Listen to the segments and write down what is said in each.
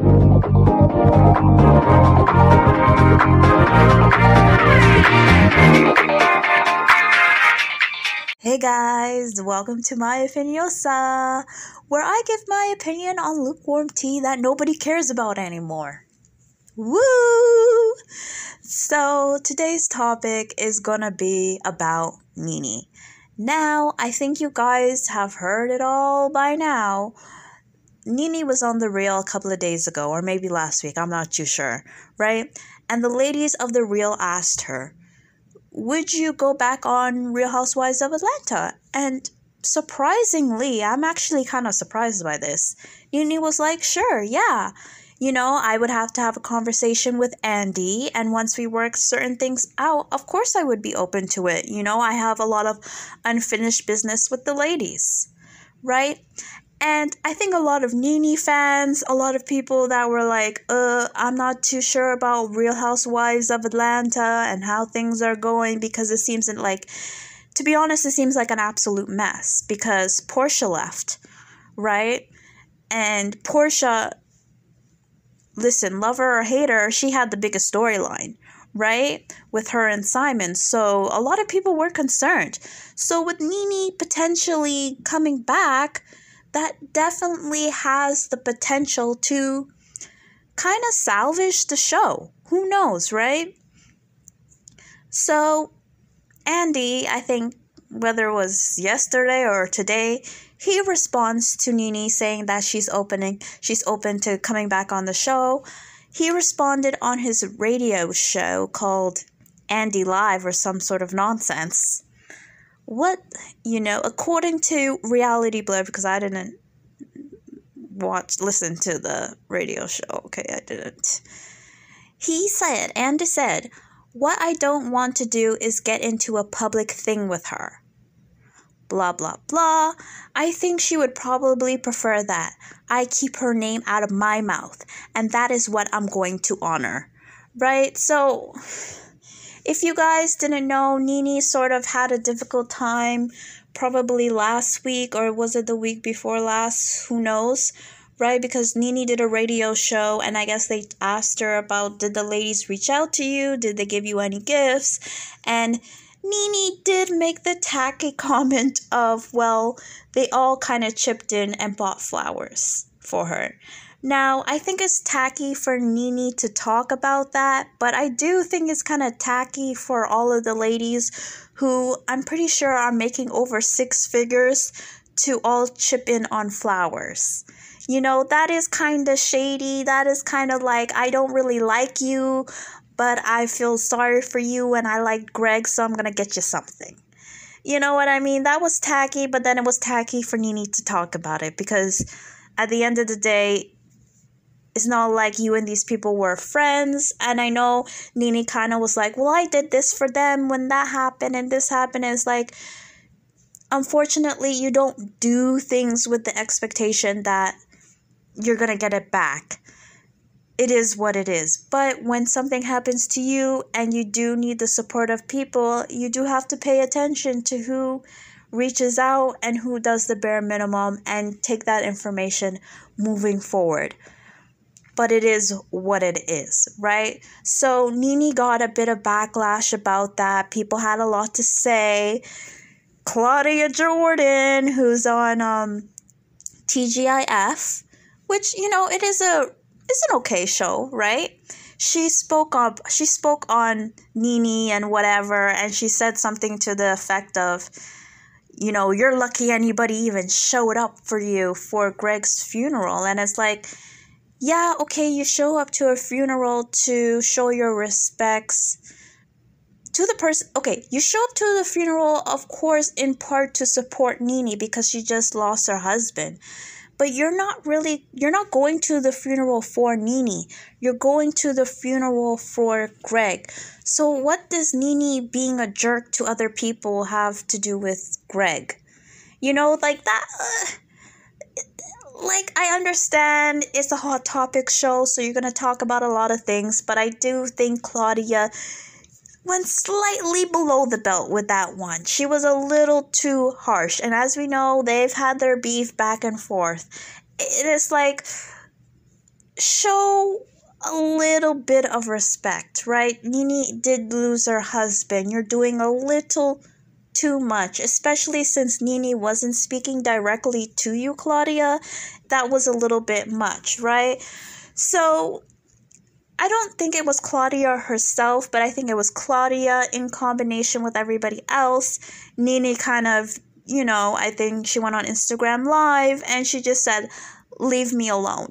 Hey guys, welcome to my Opiniosa, where I give my opinion on lukewarm tea that nobody cares about anymore. Woo! So today's topic is gonna be about Nene. Now, I think you guys have heard it all by now. Nene was on The Real a couple of days ago, or maybe last week, I'm not too sure, right? And the ladies of The Real asked her, would you go back on Real Housewives of Atlanta? And surprisingly, I'm actually kind of surprised by this. Nene was like, sure, yeah. I would have to have a conversation with Andy, and once we work certain things out, of course I would be open to it. I have a lot of unfinished business with the ladies, right? And I think a lot of Nene fans, a lot of people that were like, I'm not too sure about Real Housewives of Atlanta and how things are going, because it seems like, to be honest, it seems like an absolute mess because Portia left, right? And Portia, listen, love her or hate her, she had the biggest storyline, right? With her and Simon. So a lot of people were concerned. So with Nene potentially coming back, that definitely has the potential to kind of salvage the show. Who knows, right? So Andy, I think whether it was yesterday or today, he responds to Nene saying that she's open to coming back on the show. He responded on his radio show called Andy Live or some sort of nonsense. According to Reality Blur, because I didn't listen to the radio show. Okay, I didn't. Andy said, what I don't want to do is get into a public thing with her. Blah, blah, blah. I think she would probably prefer that I keep her name out of my mouth, and that is what I'm going to honor. Right? So, if you guys didn't know, Nene sort of had a difficult time probably last week, or was it the week before last? Who knows? Right? Because Nene did a radio show, and I guess they asked her about, did the ladies reach out to you? Did they give you any gifts? And Nene did make the tacky comment of, well, they all kind of chipped in and bought flowers for her. Now, I think it's tacky for Nene to talk about that, but I do think it's kind of tacky for all of the ladies who I'm pretty sure are making over 6 figures to all chip in on flowers. That is kind of shady. That is kind of like, I don't really like you, but I feel sorry for you and I like Greg, so I'm going to get you something. You know what I mean? That was tacky, but then it was tacky for Nene to talk about it because at the end of the day, it's not like you and these people were friends. And I know Nene kind of was like, well, I did this for them when that happened and this happened. And it's like, unfortunately, you don't do things with the expectation that you're going to get it back. It is what it is. But when something happens to you and you do need the support of people, you do have to pay attention to who reaches out and who does the bare minimum and take that information moving forward. But it is what it is, right? So Nene got a bit of backlash about that. People had a lot to say. Claudia Jordan, who's on TGIF, which, it is an okay show, right? She spoke on Nene and whatever, and she said something to the effect of, you're lucky anybody even showed up for you for Greg's funeral. And it's like, yeah, okay, you show up to a funeral to show your respects to the person. Okay, you show up to the funeral, of course, in part to support Nene because she just lost her husband. But you're not going to the funeral for Nene. You're going to the funeral for Greg. So what does Nene being a jerk to other people have to do with Greg? Like that. I understand it's a hot topic show, so you're going to talk about a lot of things. But I do think Claudia went slightly below the belt with that one. She was a little too harsh. And as we know, they've had their beef back and forth. It is like, show a little bit of respect, right? Nene did lose her husband. You're doing a little too much, especially since Nene wasn't speaking directly to you, Claudia. That was a little bit much, right? So I don't think it was Claudia herself, but I think it was Claudia in combination with everybody else. Nene kind of, I think she went on Instagram Live and she just said, leave me alone,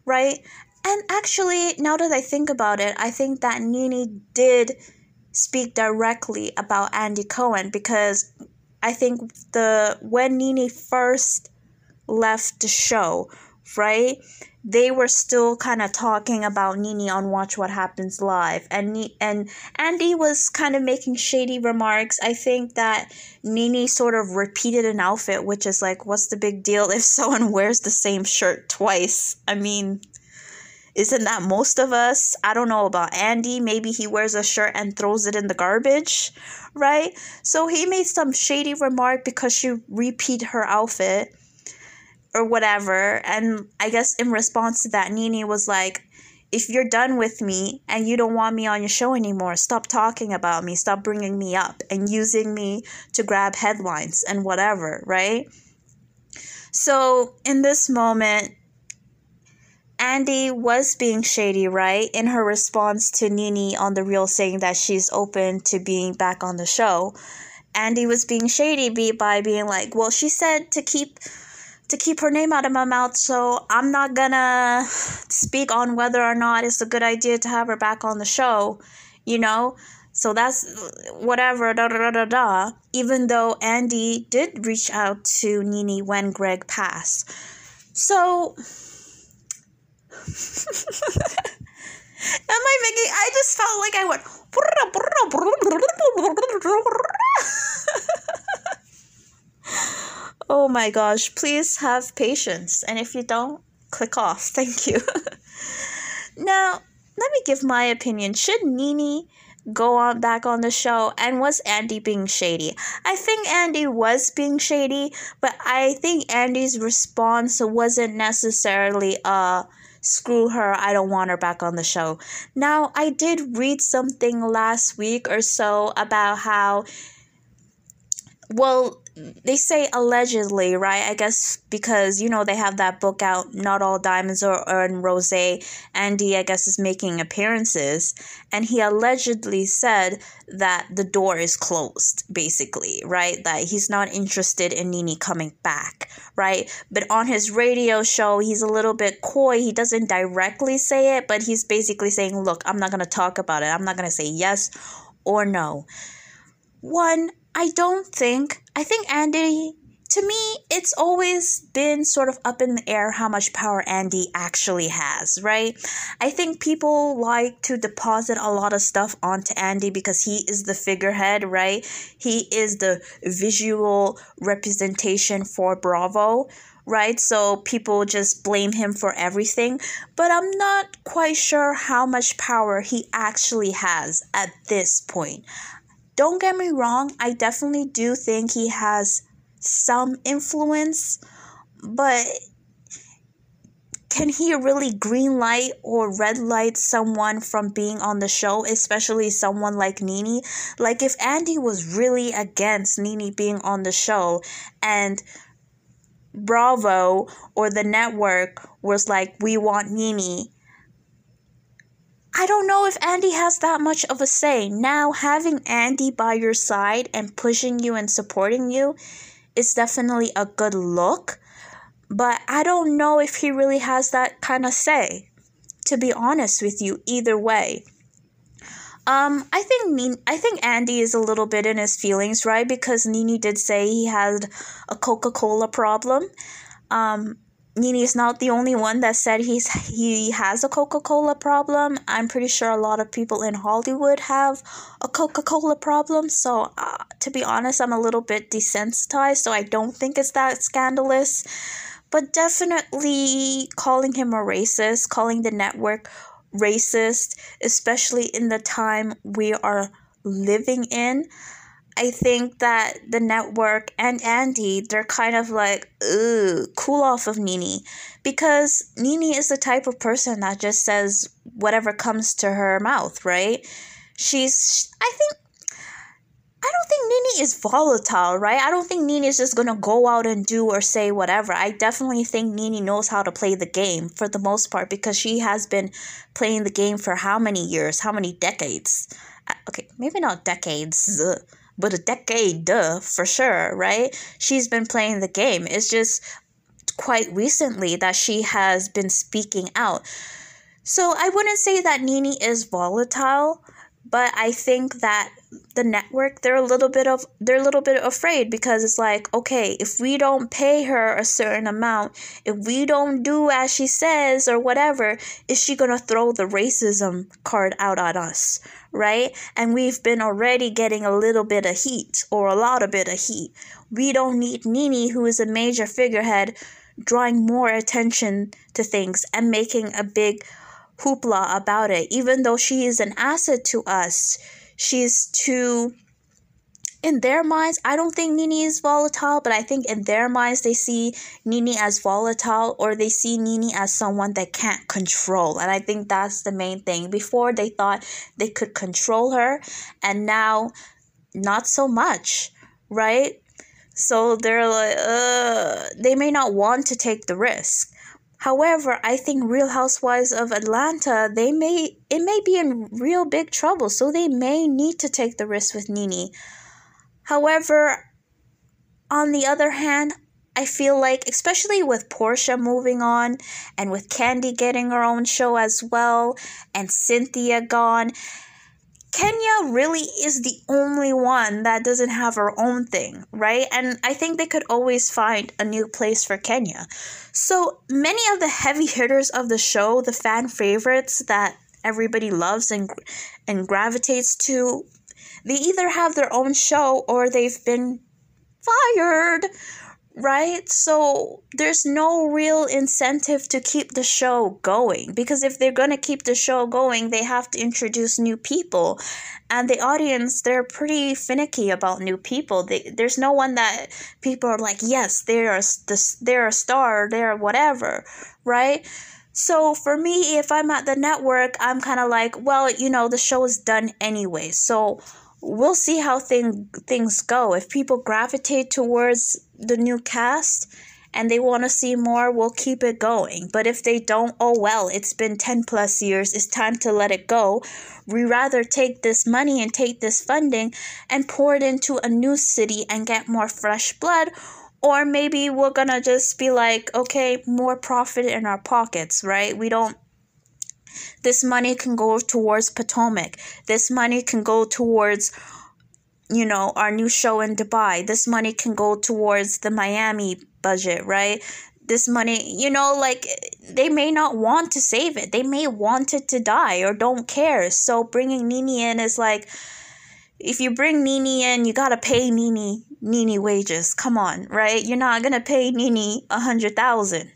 right? And actually, now that I think about it, I think that Nene did speak directly about Andy Cohen, because I think when Nene first left the show, right, they were still kind of talking about Nene on Watch What Happens Live, and Andy was kind of making shady remarks. I think that Nene sort of repeated an outfit, which is like, what's the big deal if someone wears the same shirt twice? I mean, isn't that most of us? I don't know about Andy. Maybe he wears a shirt and throws it in the garbage, right? So he made some shady remark because she repeated her outfit or whatever. And I guess in response to that, Nene was like, if you're done with me and you don't want me on your show anymore, stop talking about me, stop bringing me up and using me to grab headlines and whatever, right? So in this moment, Andy was being shady, right? In her response to Nene on The Real saying that she's open to being back on the show. Andy was being shady by being like, well, she said to keep her name out of my mouth, so I'm not gonna speak on whether or not it's a good idea to have her back on the show, So that's whatever, even though Andy did reach out to Nene when Greg passed. So I just felt like I went oh my gosh, please have patience. And if you don't, click off. Thank you. Now, let me give my opinion. Should Nene go back on the show? And was Andy being shady? I think Andy was being shady, but I think Andy's response wasn't necessarily screw her, I don't want her back on the show. Now, I did read something last week or so about how, well, they say allegedly, right? I guess because, they have that book out, Not All Diamonds Are in Rosé. Andy, I guess, is making appearances. And he allegedly said that the door is closed, basically, right? That he's not interested in Nene coming back, right? But on his radio show, he's a little bit coy. He doesn't directly say it, but he's basically saying, look, I'm not going to talk about it. I'm not going to say yes or no. I think Andy, to me, it's always been sort of up in the air how much power Andy actually has, right? I think people like to deposit a lot of stuff onto Andy because he is the figurehead, right? He is the visual representation for Bravo, right? So people just blame him for everything. But I'm not quite sure how much power he actually has at this point. Don't get me wrong, I definitely do think he has some influence, but can he really green light or red light someone from being on the show, especially someone like Nene? Like, if Andy was really against Nene being on the show and Bravo or the network was like, we want Nene, I don't know if Andy has that much of a say. Now, having Andy by your side and pushing you and supporting you is definitely a good look. But I don't know if he really has that kind of say, to be honest with you, either way. I think Andy is a little bit in his feelings, right? Because Nene did say he had a Coca-Cola problem. Nene is not the only one that said he has a Coca-Cola problem. I'm pretty sure a lot of people in Hollywood have a Coca-Cola problem. So, to be honest, I'm a little bit desensitized, so I don't think it's that scandalous. But definitely calling him a racist, calling the network racist, especially in the time we are living in, I think that the network and Andy, they're kind of like, ooh, cool off of Nene. Because Nene is the type of person that just says whatever comes to her mouth, right? I don't think Nene is volatile, right? I don't think Nene is just going to go out and do or say whatever. I definitely think Nene knows how to play the game for the most part, because she has been playing the game for how many years, how many decades? Okay, maybe not decades, but a decade, for sure, right? She's been playing the game. It's just quite recently that she has been speaking out. So I wouldn't say that Nene is volatile, but I think that the network, they're a little bit afraid, because it's like, okay, if we don't pay her a certain amount, if we don't do as she says or whatever, is she gonna throw the racism card out on us, right? And we've been already getting a little bit of heat, or a lot of bit of heat. We don't need Nene, who is a major figurehead, drawing more attention to things and making a big hoopla about it. Even though she is an asset to us, she's too, in their minds, I don't think Nene is volatile, but I think in their minds they see Nene as volatile, or they see Nene as someone they can't control. And I think that's the main thing. Before, they thought they could control her, and now not so much, right? So they're like, they may not want to take the risk. However, I think Real Housewives of Atlanta, it may be in real big trouble, so they may need to take the risk with Nene. However, on the other hand, I feel like, especially with Portia moving on, and with Candy getting her own show as well, and Cynthia gone, Kenya really is the only one that doesn't have her own thing, right? And I think they could always find a new place for Kenya. So many of the heavy hitters of the show, the fan favorites that everybody loves and gravitates to, they either have their own show or they've been fired, right? So there's no real incentive to keep the show going, because if they're going to keep the show going, they have to introduce new people, and the audience, they're pretty finicky about new people. There's no one that people are like, yes, they're a star, they're whatever, right? So for me, if I'm at the network, I'm kind of like, well, the show is done anyway, so we'll see how things go. If people gravitate towards the new cast and they want to see more, we'll keep it going. But if they don't, oh well, it's been 10 plus years. It's time to let it go. We rather take this money and take this funding and pour it into a new city and get more fresh blood. Or maybe we're going to just be like, okay, more profit in our pockets, right? This money can go towards Potomac. This money can go towards, our new show in Dubai. This money can go towards the Miami budget, right? This money, they may not want to save it. They may want it to die or don't care. So bringing Nene in is like, if you bring Nene in, you got to pay Nene wages. Come on, right? You're not going to pay Nene $100,000.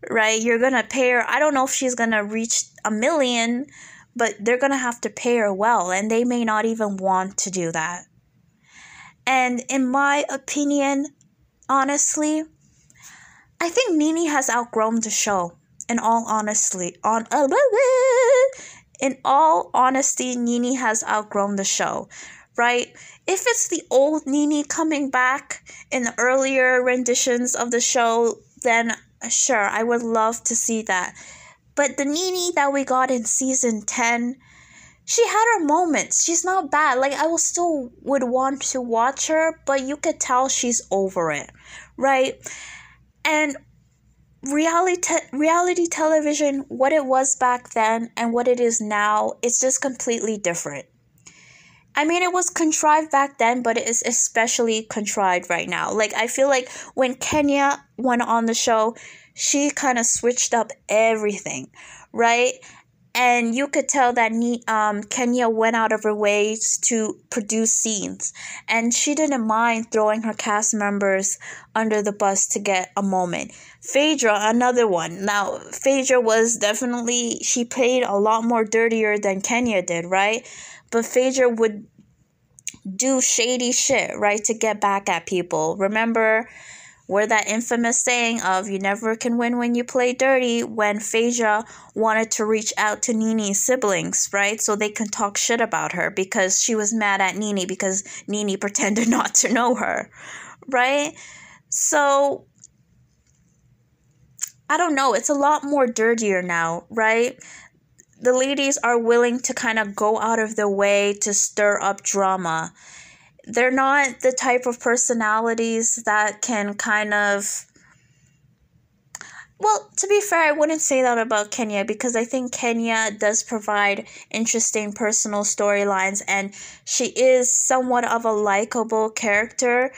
Right? You're going to pay her, I don't know if she's going to reach $1 million, but they're going to have to pay her well, and they may not even want to do that. And in my opinion, honestly, I think Nene has outgrown the show. In all honesty, Nene has outgrown the show, right? If it's the old Nene coming back in the earlier renditions of the show, then sure, I would love to see that. But the Nene that we got in season 10, she had her moments. She's not bad. Like, I would want to watch her, but you could tell she's over it, right? And reality television, what it was back then and what it is now, it's just completely different. I mean, it was contrived back then, but it is especially contrived right now. Like, I feel like when Kenya went on the show, she kind of switched up everything, right? And you could tell that Kenya went out of her ways to produce scenes. And she didn't mind throwing her cast members under the bus to get a moment. Phaedra, another one. Now, Phaedra was definitely, she played a lot more dirtier than Kenya did, right? But Phaedra would do shady shit, right, to get back at people. Remember where that infamous saying of you never can win when you play dirty, when Phaedra wanted to reach out to Nene's siblings, right, so they can talk shit about her because she was mad at Nene because Nene pretended not to know her, right? So I don't know, it's a lot more dirtier now, right? The ladies are willing to kind of go out of their way to stir up drama. They're not the type of personalities that can kind of... Well, to be fair, I wouldn't say that about Kenya because I think Kenya does provide interesting personal storylines and she is somewhat of a likable character.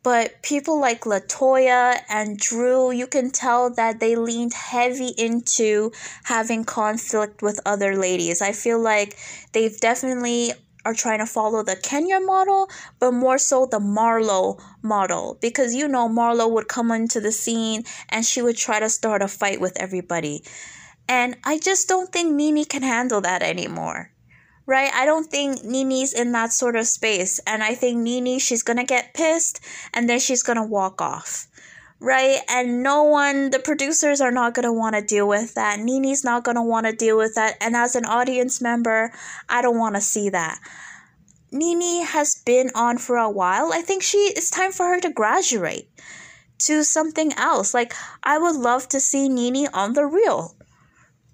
But people like LaToya and Drew, you can tell that they leaned heavy into having conflict with other ladies. I feel like they've definitely are trying to follow the Kenya model, but more so the Marlo model. Because, you know, Marlo would come into the scene and she would try to start a fight with everybody. And I just don't think Nene can handle that anymore. Right? I don't think Nene's in that sort of space. And I think Nene, she's going to get pissed and then she's going to walk off. Right? And no one, the producers are not going to want to deal with that. Nene's not going to want to deal with that. And as an audience member, I don't want to see that. Nene has been on for a while. I think it's time for her to graduate to something else. Like, I would love to see Nene on The Real.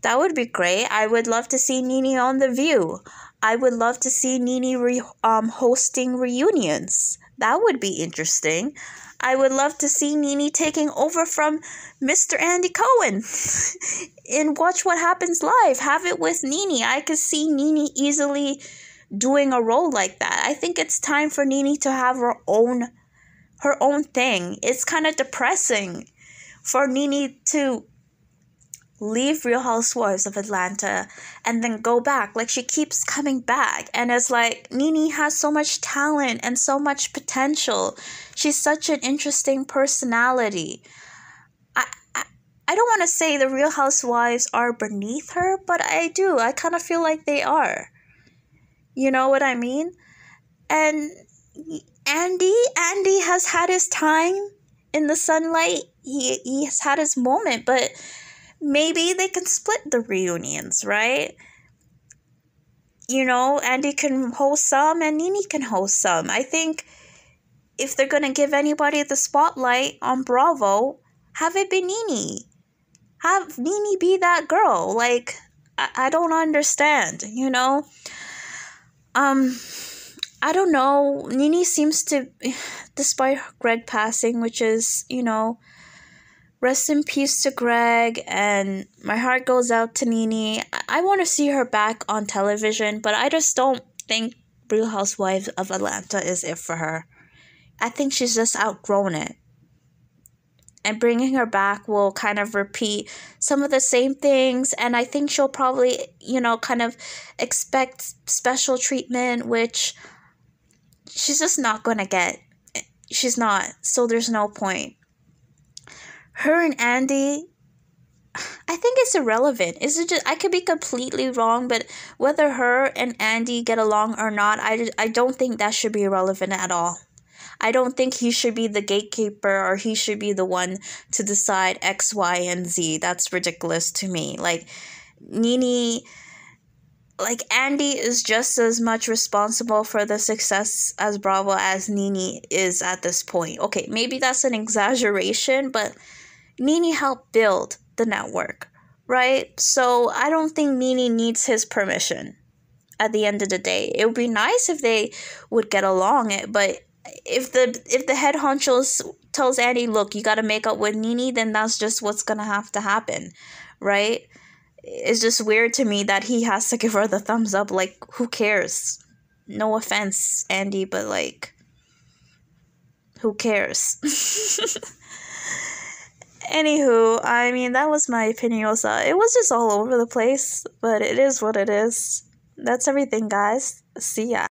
That would be great. I would love to see Nene on The View. I would love to see Nene hosting reunions. That would be interesting. I would love to see Nene taking over from Mr. Andy Cohen in Watch What Happens Live. Have it with Nene. I could see Nene easily doing a role like that. I think it's time for Nene to have her own thing. It's kind of depressing for Nene to leave Real Housewives of Atlanta and then go back. Like, she keeps coming back, and it's like Nene has so much talent and so much potential. She's such an interesting personality. I don't want to say the Real Housewives are beneath her, but I do. I kind of feel like they are. You know what I mean? And Andy has had his time in the sunlight. He has had his moment, but maybe they can split the reunions, right? You know, Andy can host some and Nene can host some. I think if they're going to give anybody the spotlight on Bravo, have it be Nene. Have Nene be that girl. Like, I don't understand, you know? I don't know. Nene seems to, despite Greg passing, which is, you know, rest in peace to Greg, and my heart goes out to Nene. I want to see her back on television, but I just don't think Real Housewives of Atlanta is it for her. I think she's just outgrown it. And bringing her back will kind of repeat some of the same things, and I think she'll probably, you know, kind of expect special treatment, which she's just not going to get. She's not, so there's no point. Her and Andy, I think it's irrelevant. Is it just, I could be completely wrong, but whether her and Andy get along or not, I don't think that should be irrelevant at all. I don't think he should be the gatekeeper or he should be the one to decide X, Y, and Z. That's ridiculous to me. Like, Nene, like, Andy is just as much responsible for the success as Bravo as Nene is at this point. Okay, maybe that's an exaggeration, but Nene helped build the network, right? So I don't think Nene needs his permission at the end of the day. It would be nice if they would get along, but if the head honcho tells Andy, look, you got to make up with Nene, then that's just what's going to have to happen, right? It's just weird to me that he has to give her the thumbs up. Like, who cares? No offense, Andy, but, like, who cares? Anywho, I mean, that was my opinion also. It was just all over the place, but it is what it is. That's everything, guys. See ya.